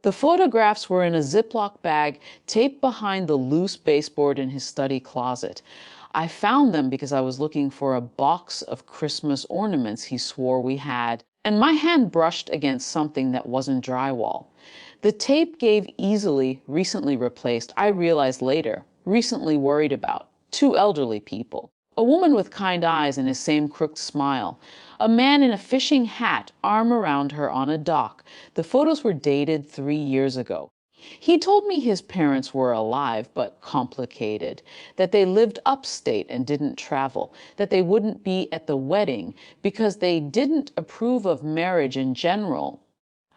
The photographs were in a Ziploc bag taped behind the loose baseboard in his study closet. I found them because I was looking for a box of Christmas ornaments he swore we had, and my hand brushed against something that wasn't drywall. The tape gave easily, recently replaced, I realized later, recently worried about, two elderly people. A woman with kind eyes and his same crooked smile. A man in a fishing hat, arm around her on a dock. The photos were dated 3 years ago. He told me his parents were alive, but complicated, that they lived upstate and didn't travel, that they wouldn't be at the wedding because they didn't approve of marriage in general.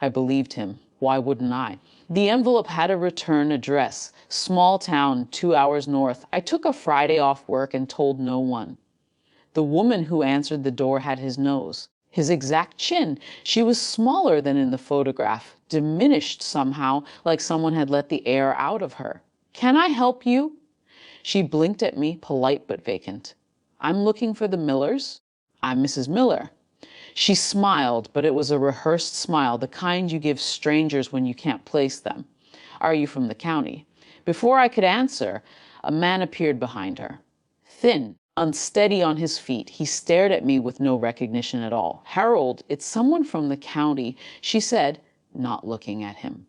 I believed him. Why wouldn't I? The envelope had a return address, small town, 2 hours north. I took a Friday off work and told no one. The woman who answered the door had his nose, his exact chin. She was smaller than in the photograph, diminished somehow, like someone had let the air out of her. "Can I help you?" She blinked at me, polite but vacant. "I'm looking for the Millers." "I'm Mrs. Miller." She smiled, but it was a rehearsed smile, the kind you give strangers when you can't place them. "Are you from the county?" Before I could answer, a man appeared behind her. Thin, unsteady on his feet, he stared at me with no recognition at all. "Harold, it's someone from the county," she said, not looking at him.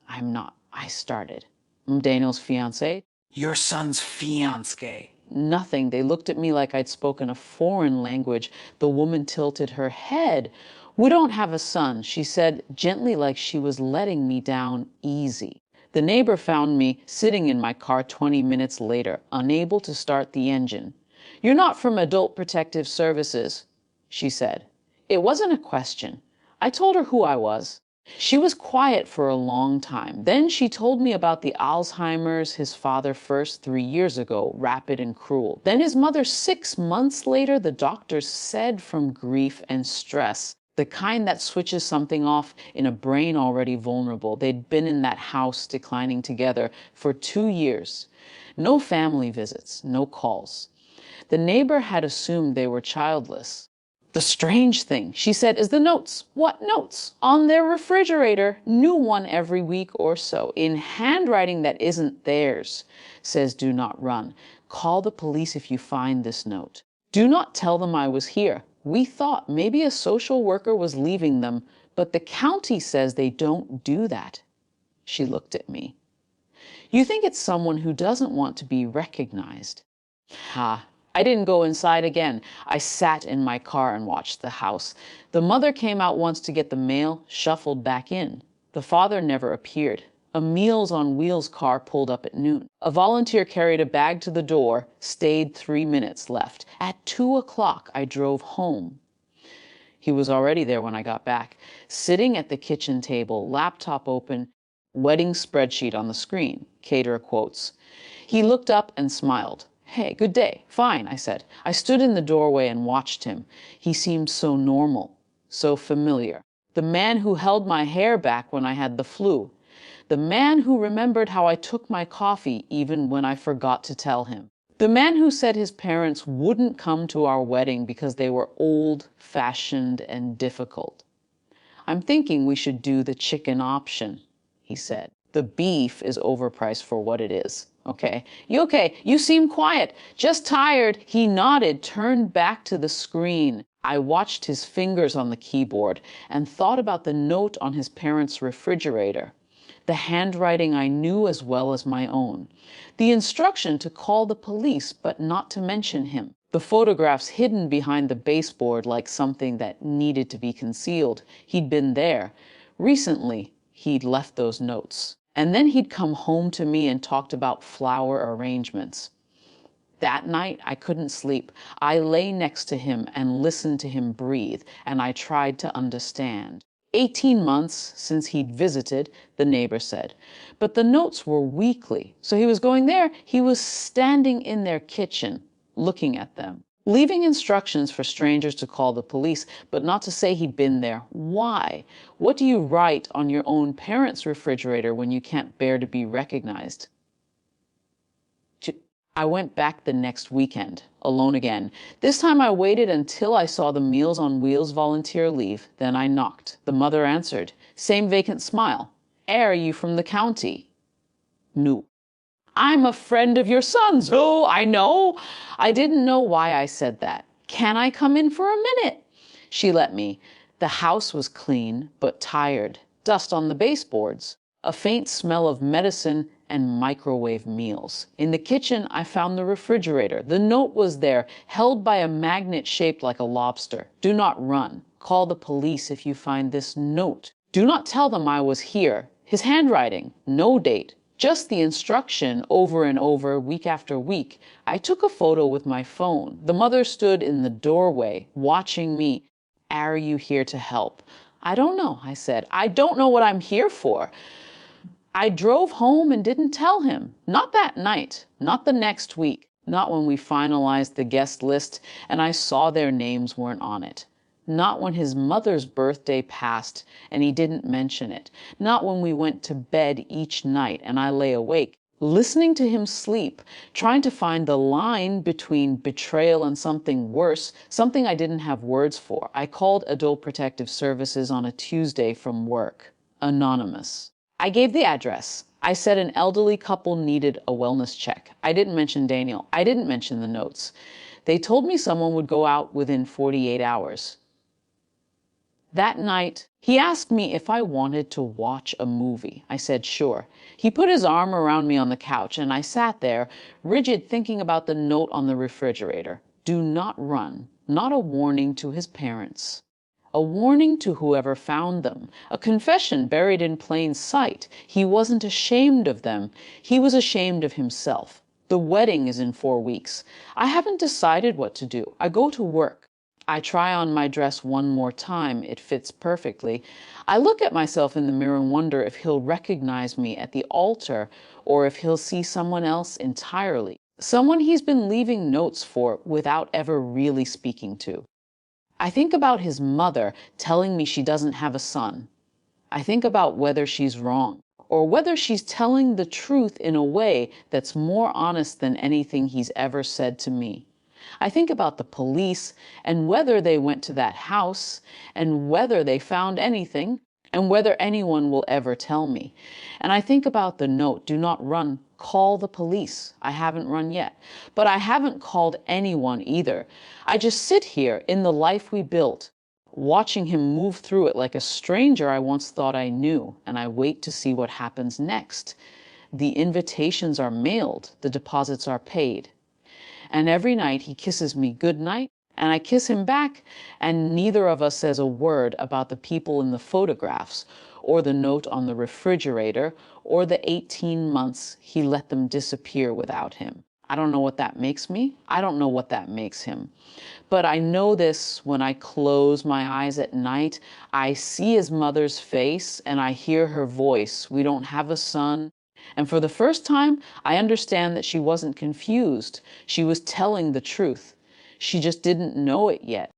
"I'm not," I started. "I'm Daniel's fiancé." "Your son's fiancé." Nothing. They looked at me like I'd spoken a foreign language. The woman tilted her head. "We don't have a son," she said, gently, like she was letting me down easy. The neighbor found me sitting in my car 20 minutes later, unable to start the engine. "You're not from Adult Protective Services," she said. It wasn't a question. I told her who I was. She was quiet for a long time. Then she told me about the Alzheimer's, his father first 3 years ago, rapid and cruel. Then his mother 6 months later, the doctors said from grief and stress, the kind that switches something off in a brain already vulnerable. They'd been in that house declining together for 2 years. No family visits, no calls. The neighbor had assumed they were childless. The strange thing, she said, is the notes. What notes? On their refrigerator, new one every week or so, in handwriting that isn't theirs. Says, "Do not run. Call the police if you find this note. Do not tell them I was here. We thought maybe a social worker was leaving them, but the county says they don't do that." She looked at me. "You think it's someone who doesn't want to be recognized." I didn't go inside again. I sat in my car and watched the house. The mother came out once to get the mail, shuffled back in. The father never appeared. A Meals on Wheels car pulled up at noon. A volunteer carried a bag to the door, stayed 3 minutes, left. At 2 o'clock, I drove home. He was already there when I got back, sitting at the kitchen table, laptop open, wedding spreadsheet on the screen, caterer quotes. He looked up and smiled. "Hey, good day." "Fine," I said. I stood in the doorway and watched him. He seemed so normal, so familiar. The man who held my hair back when I had the flu. The man who remembered how I took my coffee even when I forgot to tell him. The man who said his parents wouldn't come to our wedding because they were old-fashioned and difficult. "I'm thinking we should do the chicken option," he said. "The beef is overpriced for what it is. Okay. You okay? You seem quiet. Just tired." He nodded, turned back to the screen. I watched his fingers on the keyboard and thought about the note on his parents' refrigerator. The handwriting I knew as well as my own. The instruction to call the police, but not to mention him. The photographs hidden behind the baseboard like something that needed to be concealed. He'd been there. Recently, he'd left those notes. And then he'd come home to me and talked about flower arrangements. That night, I couldn't sleep. I lay next to him and listened to him breathe, and I tried to understand. 18 months since he'd visited, the neighbor said. But the notes were weekly, so he was going there. He was standing in their kitchen, looking at them, leaving instructions for strangers to call the police, but not to say he'd been there. Why? What do you write on your own parents' refrigerator when you can't bear to be recognized? I went back the next weekend, alone again. This time I waited until I saw the Meals on Wheels volunteer leave. Then I knocked. The mother answered. Same vacant smile. Are you from the county? No. I'm a friend of your son's. Oh, I know. I didn't know why I said that. Can I come in for a minute? She let me. The house was clean, but tired. Dust on the baseboards. A faint smell of medicine and microwave meals. In the kitchen, I found the refrigerator. The note was there, held by a magnet shaped like a lobster. Do not run. Call the police if you find this note. Do not tell them I was here. His handwriting, no date. Just the instruction over and over, week after week. I took a photo with my phone. The mother stood in the doorway, watching me. Are you here to help? I don't know, I said. I don't know what I'm here for. I drove home and didn't tell him. Not that night, not the next week, not when we finalized the guest list and I saw their names weren't on it. Not when his mother's birthday passed and he didn't mention it. Not when we went to bed each night and I lay awake, listening to him sleep, trying to find the line between betrayal and something worse, something I didn't have words for. I called Adult Protective Services on a Tuesday from work. Anonymous. I gave the address. I said an elderly couple needed a wellness check. I didn't mention Daniel. I didn't mention the notes. They told me someone would go out within 48 hours. That night, he asked me if I wanted to watch a movie. I said, sure. He put his arm around me on the couch, and I sat there, rigid, thinking about the note on the refrigerator. Do not run. Not a warning to his parents. A warning to whoever found them. A confession buried in plain sight. He wasn't ashamed of them. He was ashamed of himself. The wedding is in 4 weeks. I haven't decided what to do. I go to work. I try on my dress one more time. It fits perfectly. I look at myself in the mirror and wonder if he'll recognize me at the altar or if he'll see someone else entirely. Someone he's been leaving notes for without ever really speaking to. I think about his mother telling me she doesn't have a son. I think about whether she's wrong or whether she's telling the truth in a way that's more honest than anything he's ever said to me. I think about the police and whether they went to that house and whether they found anything and whether anyone will ever tell me. And I think about the note, do not run, call the police. I haven't run yet, but I haven't called anyone either. I just sit here in the life we built, watching him move through it like a stranger I once thought I knew, and I wait to see what happens next. The invitations are mailed, the deposits are paid. And every night he kisses me good night, and I kiss him back, and neither of us says a word about the people in the photographs, or the note on the refrigerator, or the 18 months he let them disappear without him. I don't know what that makes me. I don't know what that makes him. But I know this when I close my eyes at night, I see his mother's face and I hear her voice. We don't have a son. And for the first time, I understand that she wasn't confused. She was telling the truth. She just didn't know it yet.